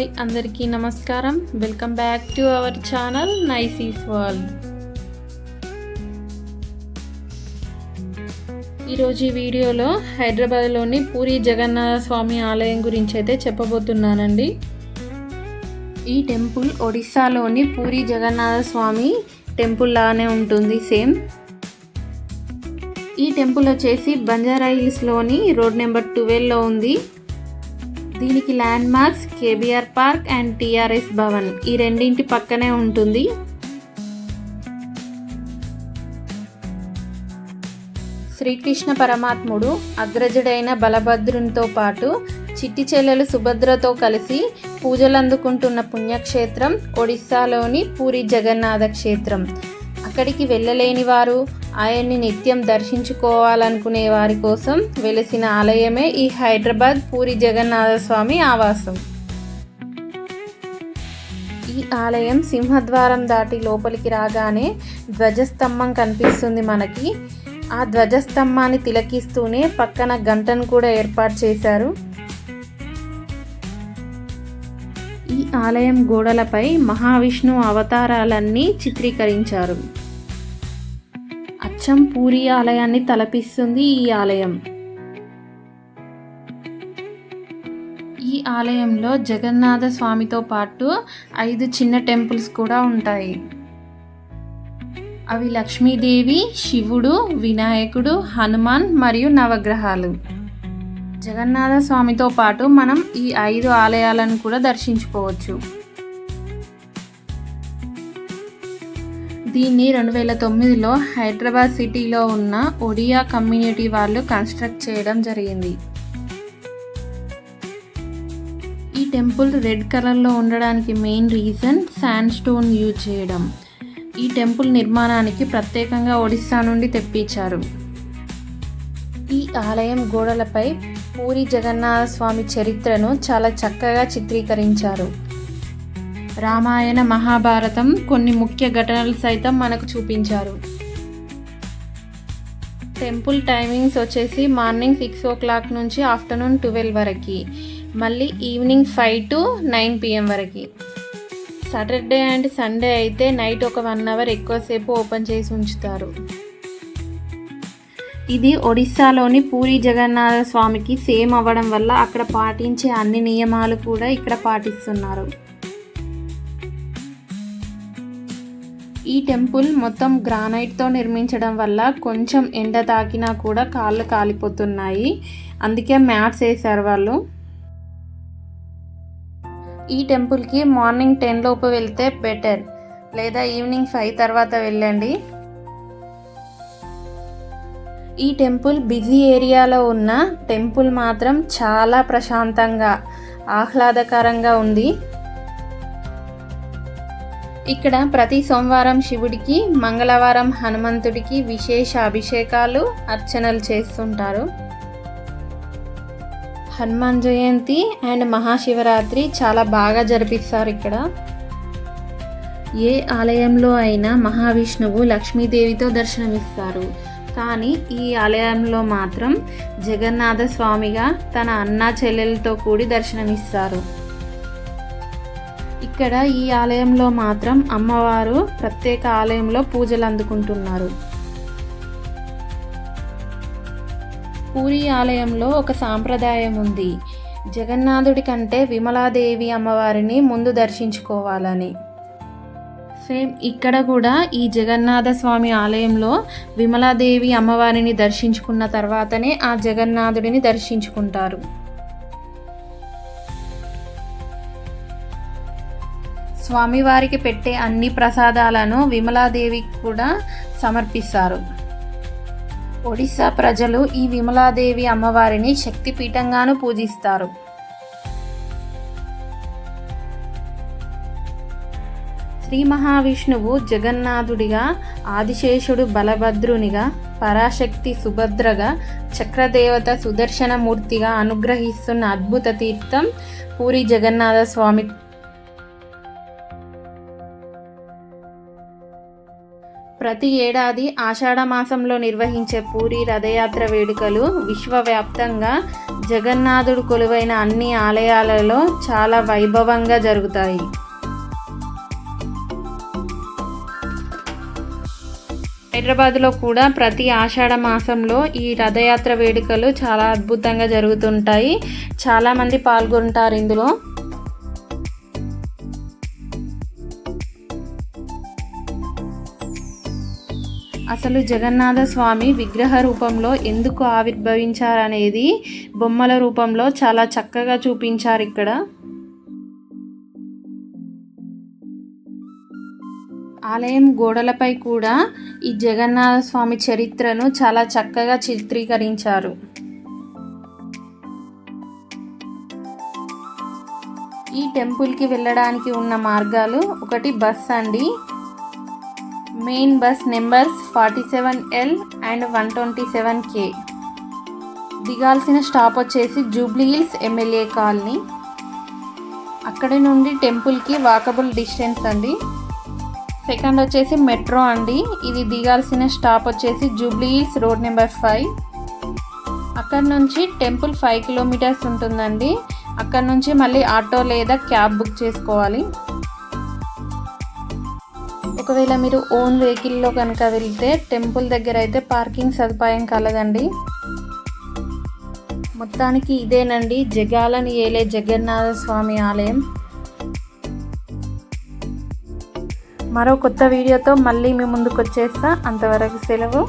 Hi అందరికీ నమస్కారం. Welcome back to our channel Nicey's World. ఈరోజు ఈ వీడియోలో హైదరాబాద్లోని పూరి జగన్నాథ స్వామి ఆలయం గురించి అయితే చెప్పబోతున్నానండి. ఈ టెంపుల్ ఒడిస్సాలోని పూరి జగన్నాథ స్వామి టెంపుల్ లానే ఉంటుంది సేమ్. ఈ టెంపుల్ వచ్చేసి బంజారా హిల్స్లోని రోడ్ నెంబర్ 12లో ఉంది. దీనికి land marks KBR park and TRS Bhavan ఈ రెండింటి పక్కనే ఉంటుంది. శ్రీకృష్ణ పరమాత్ముడు అగ్రజుడైన బలభద్రునితో పాటు చిట్టి చెల్లెలు సుభద్రతో కలిసి పూజలు అందుకుంటున్న పుణ్యక్షేత్రం ఒడిస్సాలోని పూరి జగన్నాథ క్షేత్రం. అక్కడికి వెళ్ళలేని వారు, ఆయన్ని నిత్యం దర్శించుకోవాలనుకునే వారి కోసం వెలిసిన ఆలయమే ఈ హైదరాబాద్ పూరి జగన్నాథ స్వామి ఆవాసం. ఈ ఆలయం సింహద్వారం దాటి లోపలికి రాగానే ధ్వజస్తంభం కనిపిస్తుంది మనకి. ఆ ధ్వజస్తంభాన్ని తిలకిస్తూనే పక్కన గంటను కూడా ఏర్పాటు చేశారు. ఈ ఆలయం గోడలపై మహావిష్ణు అవతారాలన్నీ చిత్రీకరించారు. అచ్చం పూరి ఆలయాన్ని తలపిస్తుంది ఈ ఆలయం. ఈ ఆలయంలో జగన్నాథ స్వామితో పాటు 5 చిన్న టెంపుల్స్ కూడా ఉంటాయి. అవి లక్ష్మీదేవి, శివుడు, వినాయకుడు, హనుమాన్ మరియు నవగ్రహాలు. జగన్నాథ స్వామితో పాటు మనం ఈ 5 ఆలయాలను కూడా దర్శించుకోవచ్చు. దీన్ని 2009లో హైదరాబాద్ సిటీలో ఉన్న ఒడియా కమ్యూనిటీ వాళ్ళు కన్స్ట్రక్ట్ చేయడం జరిగింది. ఈ టెంపుల్ రెడ్ కలర్లో ఉండడానికి main reason sand stone use చేయడం. ఈ టెంపుల్ నిర్మాణానికి ప్రత్యేకంగా ఒడిస్సా నుండి తెప్పించారు. ఈ ఆలయం గోడలపై పూరి జగన్నాథ స్వామి చరిత్రను చాలా చక్కగా చిత్రీకరించారు. రామాయణ, మహాభారతం కొన్ని ముఖ్య ఘటనలు సైతం మనకు చూపించారు. టెంపుల్ టైమింగ్స్ వచ్చేసి మార్నింగ్ 6 o'clock నుంచి ఆఫ్టర్నూన్ 12 వరకు, మళ్ళీ ఈవినింగ్ 5 to 9 PM వరకు. సాటర్డే అండ్ సండే అయితే నైట్ ఒక 1 hour ఎక్కువసేపు ఓపెన్ చేసి ఉంచుతారు. ఇది ఒడిస్సాలోని పూరి జగన్నాథ స్వామికి సేమ్ అవ్వడం వల్ల అక్కడ పాటించే అన్ని నియమాలు కూడా ఇక్కడ పాటిస్తున్నారు. ఈ టెంపుల్ మొత్తం గ్రానైట్తో నిర్మించడం వల్ల కొంచెం ఎండ తాకినా కూడా కాళ్ళు కాలిపోతున్నాయి. అందుకే మ్యాట్స్ వేశారు వాళ్ళు. ఈ టెంపుల్కి మార్నింగ్ 10 లోపు వెళ్తే బెటర్, లేదా ఈవినింగ్ 5 తర్వాత వెళ్ళండి. ఈ టెంపుల్ బిజీ ఏరియాలో ఉన్న టెంపుల్ మాత్రం చాలా ప్రశాంతంగా, ఆహ్లాదకరంగా ఉంది. ఇక్కడ ప్రతి సోమవారం శివుడికి, మంగళవారం హనుమంతుడికి విశేష అభిషేకాలు, అర్చనలు చేస్తుంటారు. హనుమాన్ జయంతి అండ్ మహాశివరాత్రి చాలా బాగా జరిపిస్తారు ఇక్కడ. ఏ ఆలయంలో అయినా మహావిష్ణువు లక్ష్మీదేవితో దర్శనమిస్తారు. కానీ ఈ ఆలయంలో మాత్రం జగన్నాథ స్వామిగా తన అన్నా చెల్లెలతో కూడి దర్శనమిస్తారు. ఇక్కడ ఈ ఆలయంలో మాత్రం అమ్మవారు ప్రత్యేక ఆలయంలో పూజలు అందుకుంటున్నారు. పూరి ఆలయంలో ఒక సాంప్రదాయం ఉంది. జగన్నాథుడి కంటే విమలాదేవి అమ్మవారిని ముందు దర్శించుకోవాలని. సేమ్ ఇక్కడ కూడా ఈ జగన్నాథ స్వామి ఆలయంలో విమలాదేవి అమ్మవారిని దర్శించుకున్న తర్వాతనే ఆ జగన్నాథుడిని దర్శించుకుంటారు. స్వామివారికి పెట్టే అన్ని ప్రసాదాలను విమలాదేవికి కూడా సమర్పిస్తారు. ఒడిస్సా ప్రజలు ఈ విమలాదేవి అమ్మవారిని శక్తిపీఠంగాను పూజిస్తారు. శ్రీ మహావిష్ణువు జగన్నాథుడిగా, ఆదిశేషుడు బలభద్రునిగా, పరాశక్తి సుభద్రగా, చక్రదేవత సుదర్శనమూర్తిగా అనుగ్రహిస్తున్న అద్భుత తీర్థం పూరి జగన్నాథ స్వామి. ప్రతి ఏడాది ఆషాఢ మాసంలో నిర్వహించే పూరి రథయాత్ర వేడుకలు విశ్వవ్యాప్తంగా జగన్నాథుడు కొలువైన అన్ని ఆలయాలలో చాలా వైభవంగా జరుగుతాయి. హైదరాబాద్లో కూడా ప్రతి ఆషాఢ మాసంలో ఈ రథయాత్ర వేడుకలు చాలా అద్భుతంగా జరుగుతుంటాయి. చాలామంది పాల్గొంటారు ఇందులో. అసలు జగన్నాథ స్వామి విగ్రహ రూపంలో ఎందుకు ఆవిర్భవించారనేది బొమ్మల రూపంలో చాలా చక్కగా చూపించారు ఇక్కడ. ఆలయం గోడలపై కూడా ఈ జగన్నాథ స్వామి చరిత్రను చాలా చక్కగా చిత్రీకరించారు. ఈ టెంపుల్కి వెళ్ళడానికి ఉన్న మార్గాలు, ఒకటి బస్ అండి. Main bus numbers 47L and 127K. దిగాల్సిన స్టాప్ వచ్చేసి జూబ్లీ హిల్స్ ఎమ్మెల్యే కాలనీ. అక్కడి నుండి టెంపుల్కి వాకబుల్ డిస్టెన్స్ అండి. సెకండ్ వచ్చేసి మెట్రో అండి. ఇది దిగాల్సిన స్టాప్ వచ్చేసి జూబ్లీ హిల్స్ రోడ్ నెంబర్ 5. అక్కడ నుంచి టెంపుల్ 5 కిలోమీటర్స్ ఉంటుందండి. అక్కడ నుంచి మళ్ళీ ఆటో లేదా క్యాబ్ బుక్ చేసుకోవాలి. ఒకవేళ మీరు ఓన్ వెహికల్లో కనుక వెళ్తే టెంపుల్ దగ్గర అయితే పార్కింగ్ సదుపాయం కలదండి. మొత్తానికి ఇదేనండి జగాలను ఏలే జగన్నాథ స్వామి ఆలయం. మరో కొత్త వీడియోతో మళ్ళీ మీ ముందుకు వచ్చేస్తా. అంతవరకు సెలవు.